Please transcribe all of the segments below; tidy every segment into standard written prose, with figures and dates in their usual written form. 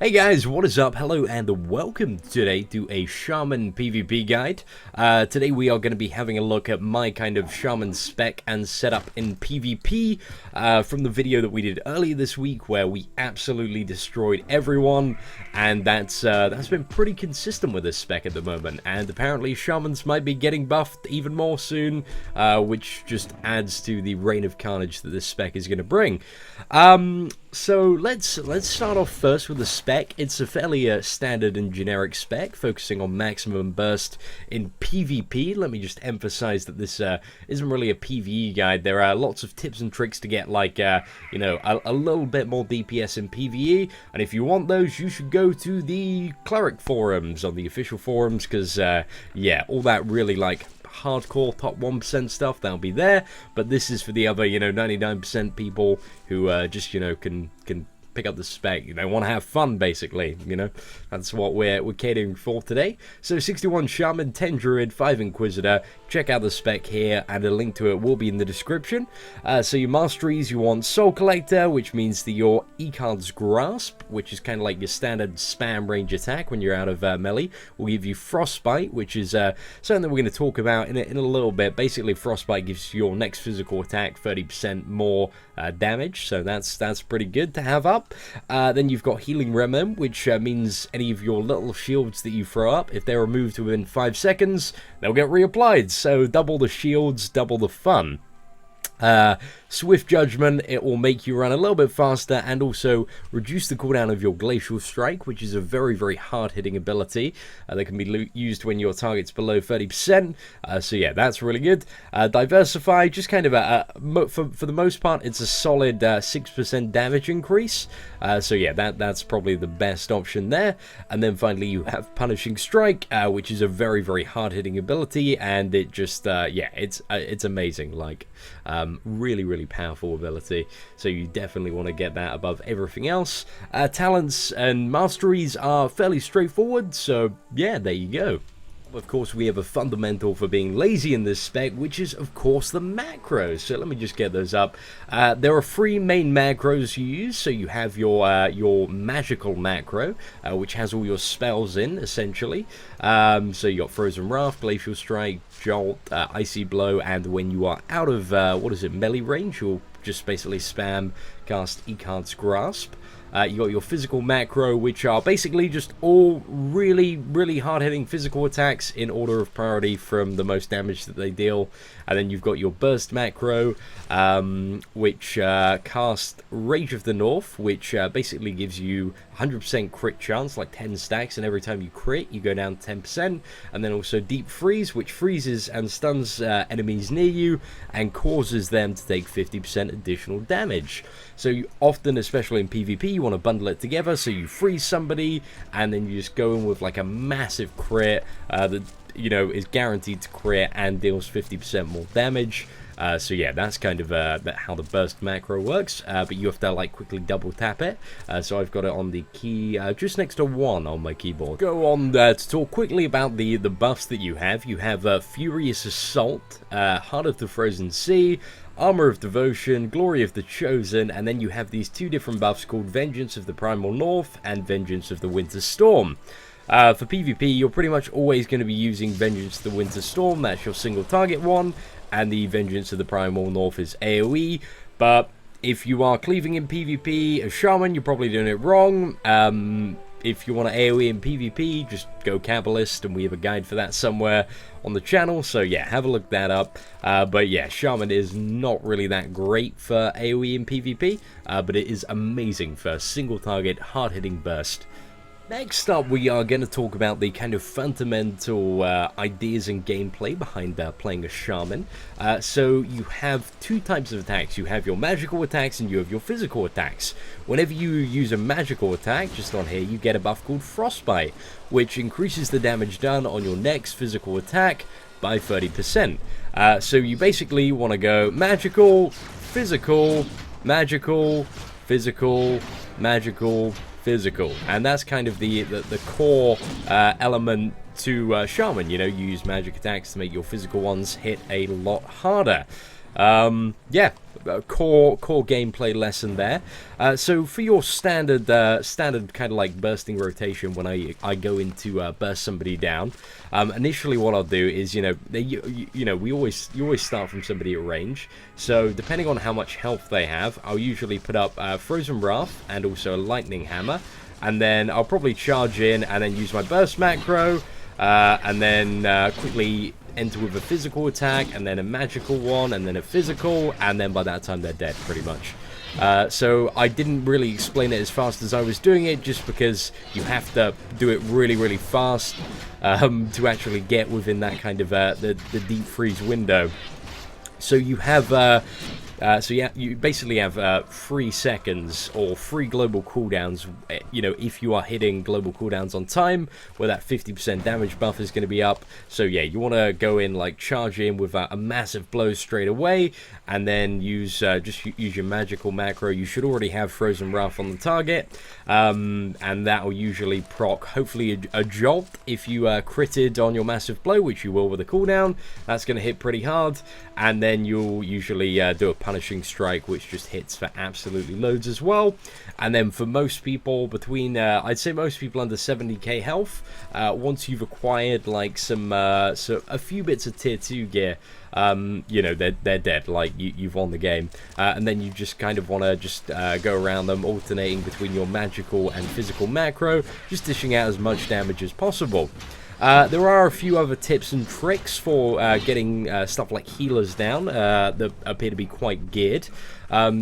Hey guys, what is up? Hello and welcome today to a Shaman PVP guide. Today we are going to be having a look at my kind of Shaman spec and setup in PvP from the video that we did earlier this week where we absolutely destroyed everyone, and that's been pretty consistent with this spec at the moment, and apparently Shamans might be getting buffed even more soon, which just adds to the reign of carnage that this spec is going to bring. So let's start off first with the spec. It's a fairly standard and generic spec, focusing on maximum burst in PvP. Let me just emphasize that this isn't really a PvE guide. There are lots of tips and tricks to get, like, you know, a little bit more DPS in PvE. And if you want those, you should go to the Cleric forums, on the official forums, because, yeah, all that really, like, hardcore top 1% stuff, that'll be there, but this is for the other, you know, 99% people who just, you know, can pick up the spec, you know, want to have fun, basically, you know. That's what we're catering for today. So 61 Shaman, 10 Druid, 5 Inquisitor. Check out the spec here, and a link to it will be in the description. So your masteries, you want Soul Collector, which means that your Ekkehard's Grasp, which is kind of like your standard spam range attack when you're out of melee, will give you Frostbite, which is something that we're going to talk about in a little bit. Basically, Frostbite gives your next physical attack 30% more damage, so that's pretty good to have up. Then you've got Healing Remnant, which means any of your little shields that you throw up, if they're removed within 5 seconds, they'll get reapplied. So double the shields, double the fun. Swift Judgment, it will make you run a little bit faster and also reduce the cooldown of your Glacial Strike, which is a very, very hard-hitting ability that can be used when your target's below 30%. So yeah, that's really good. Diversify, just kind of for the most part, it's a solid 6% damage increase. So yeah, that's probably the best option there. And then finally, you have Punishing Strike, which is a very, very hard-hitting ability, and it just yeah, it's amazing. Like, really, really powerful ability, so you definitely want to get that above everything else. Talents and masteries are fairly straightforward, so yeah, there you go. Of course, we have a fundamental for being lazy in this spec, which is, of course, the macros. So let me just get those up. There are 3 main macros you use. So you have your magical macro, which has all your spells in, essentially. So you got Frozen Wrath, Glacial Strike, Jolt, Icy Blow, and when you are out of, melee range, you'll just basically spam cast Ekkehard's Grasp. You got your physical macro, which are basically just all really, really hard-hitting physical attacks in order of priority from the most damage that they deal. And then you've got your burst macro, which casts Rage of the North, which basically gives you 100% crit chance, like 10 stacks, and every time you crit, you go down 10%. And then also Deep Freeze, which freezes and stuns enemies near you and causes them to take 50% additional damage. So you often, especially in PvP, you want to bundle it together, so you freeze somebody, and then you just go in with like a massive crit that, you know, is guaranteed to crit and deals 50% more damage. So yeah, that's kind of how the burst macro works, but you have to like quickly double tap it. So I've got it on the key just next to 1 on my keyboard. Go on to talk quickly about the buffs that you have. You have Furious Assault, Heart of the Frozen Sea, Armor of Devotion, Glory of the Chosen, and then you have these 2 different buffs called Vengeance of the Primal North and Vengeance of the Winter Storm. For PvP, you're pretty much always going to be using Vengeance of the Winter Storm. That's your single target one, and the Vengeance of the Primal North is AoE. But if you are cleaving in PvP as Shaman, you're probably doing it wrong. If you want to AoE in PvP, just go Kabbalist, and we have a guide for that somewhere on the channel, so yeah, have a look that up. But yeah, Shaman is not really that great for AoE in PvP, but it is amazing for single target, hard-hitting burst. Next up, we are going to talk about the kind of fundamental ideas and gameplay behind playing a Shaman. So you have 2 types of attacks. You have your magical attacks and you have your physical attacks. Whenever you use a magical attack, just on here, you get a buff called Frostbite, which increases the damage done on your next physical attack by 30%. So you basically want to go magical, physical, magical, physical, magical, physical, and that's kind of the core element to Shaman. You know, you use magic attacks to make your physical ones hit a lot harder. Yeah, core gameplay lesson there. So for your standard kind of like bursting rotation, when I go into burst somebody down, initially what I'll do is, you know, you always start from somebody at range. So depending on how much health they have, I'll usually put up Frozen Wrath and also a Lightning Hammer, and then I'll probably charge in and then use my burst macro, and then quickly enter with a physical attack, and then a magical one, and then a physical, and then by that time they're dead, pretty much. So I didn't really explain it as fast as I was doing it, just because you have to do it really, really fast to actually get within that kind of the deep freeze window. So you have you basically have 3 seconds or 3 global cooldowns, you know, if you are hitting global cooldowns on time, where that 50% damage buff is going to be up. So yeah, you want to go in, like, charge in with a massive blow straight away, and then use just use your magical macro. You should already have Frozen Wrath on the target, and that will usually proc, hopefully, a Jolt if you critted on your massive blow, which you will with a cooldown. That's going to hit pretty hard, and then you'll usually do a Punishing Strike, which just hits for absolutely loads as well. And then for most people between, I'd say most people under 70k health, once you've acquired like so a few bits of tier 2 gear, you know, they're dead, like you've won the game. And then you just kind of want to just go around them, alternating between your magical and physical macro, just dishing out as much damage as possible. There are a few other tips and tricks for getting stuff like healers down that appear to be quite geared.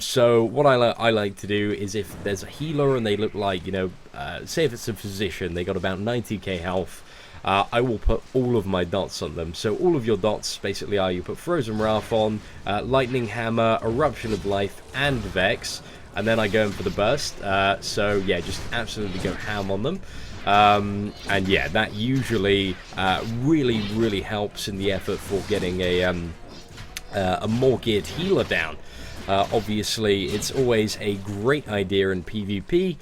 So what I like to do is, if there's a healer and they look like, you know, say if it's a physician, they got about 90k health, I will put all of my dots on them. So all of your dots basically are, you put Frozen Wrath on, Lightning Hammer, Eruption of Life, and Vex, and then I go in for the burst. So yeah, just absolutely go ham on them. And yeah, that usually really helps in the effort for getting a more geared healer down. Obviously, it's always a great idea in PvP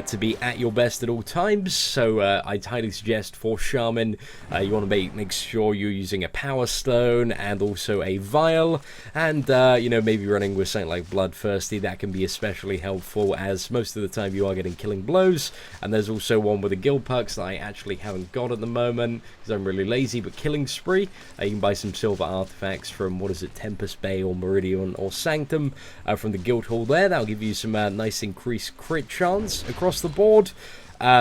to be at your best at all times, so I'd highly suggest for Shaman, you want to make sure you're using a Power Stone and also a Vial, and you know, maybe running with something like Bloodthirsty. That can be especially helpful, as most of the time you are getting killing blows. And there's also one with a guild perks that I actually haven't got at the moment because I'm really lazy, but Killing Spree, you can buy some silver artifacts from, what is it, Tempest Bay or Meridian or Sanctum, from the guild hall there. That'll give you some nice increased crit chance across the board.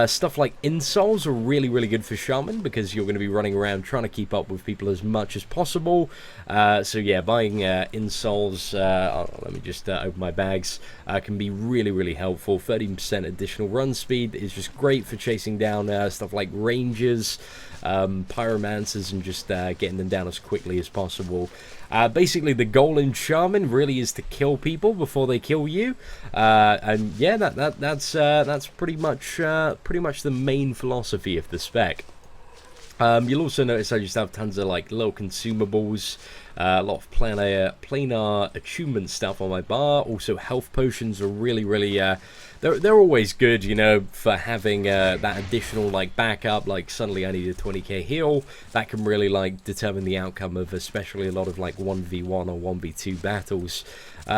Stuff like insoles are really good for Shaman, because you're going to be running around trying to keep up with people as much as possible. So yeah, buying insoles, let me just open my bags, can be really helpful. 13% additional run speed is just great for chasing down stuff like rangers, pyromancers, and just getting them down as quickly as possible. Basically, the goal in Shaman really is to kill people before they kill you, and yeah, that's pretty much the main philosophy of the spec. You'll also notice I just have tons of like little consumables, a lot of planar attunement stuff on my bar. Also, health potions are really they're always good, you know, for having that additional like backup. Like suddenly I need a 20k heal, that can really like determine the outcome of especially a lot of like 1v1 or 1v2 battles.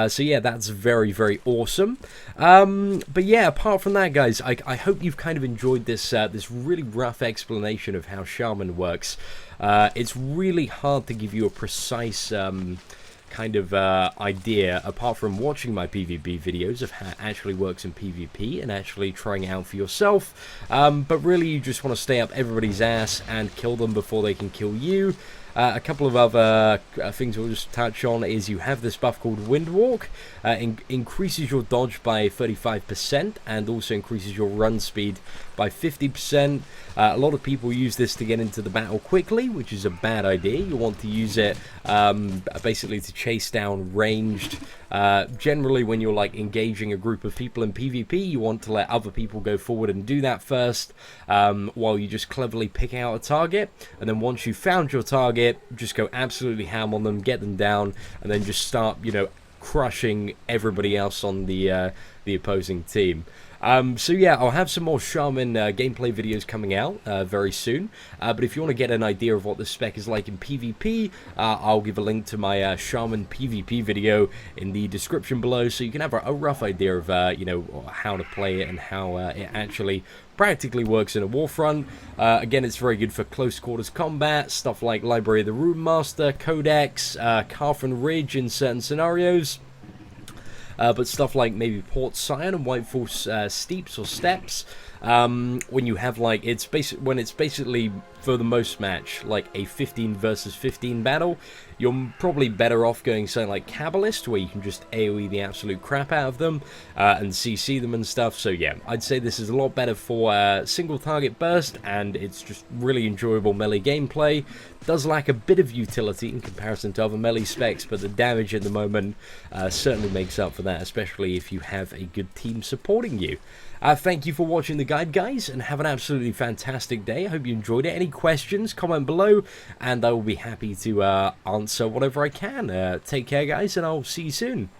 So yeah, that's very awesome. But yeah, apart from that, guys, I hope you've kind of enjoyed this this really rough explanation of how Shaman works. It's really hard to give you a precise kind of idea, apart from watching my PvP videos, of how it actually works in PvP and actually trying it out for yourself. But really, you just want to stay up everybody's ass and kill them before they can kill you. A couple of other things we'll just touch on is you have this buff called Windwalk. Increases your dodge by 35% and also increases your run speed by 50%. A lot of people use this to get into the battle quickly, which is a bad idea. You want to use it basically to chase down ranged. Generally, when you're like engaging a group of people in PvP, you want to let other people go forward and do that first, while you just cleverly pick out a target. And then once you've found your target, just go absolutely ham on them, get them down, and then just start, you know, crushing everybody else on the opposing team. So yeah, I'll have some more Shaman gameplay videos coming out very soon. But if you want to get an idea of what the spec is like in PvP, I'll give a link to my Shaman PvP video in the description below, so you can have a rough idea of you know, how to play it and how it actually practically works in a Warfront. Again, it's very good for close quarters combat, stuff like Library of the Rune Master, Codex, Carfen Ridge in certain scenarios. But stuff like maybe Port Sion and Whitefall Steeps or Steps, when you have like, when it's basically for the most match like a 15 versus 15 battle, you're probably better off going something like Kabbalist, where you can just AoE the absolute crap out of them and CC them and stuff. So yeah, I'd say this is a lot better for single target burst, and it's just really enjoyable melee gameplay. Does lack a bit of utility in comparison to other melee specs, but the damage at the moment certainly makes up for that, especially if you have a good team supporting you. Thank you for watching the guide, guys, and have an absolutely fantastic day. I hope you enjoyed it. Any questions, comment below, and I will be happy to answer whatever I can. Take care, guys, and I'll see you soon.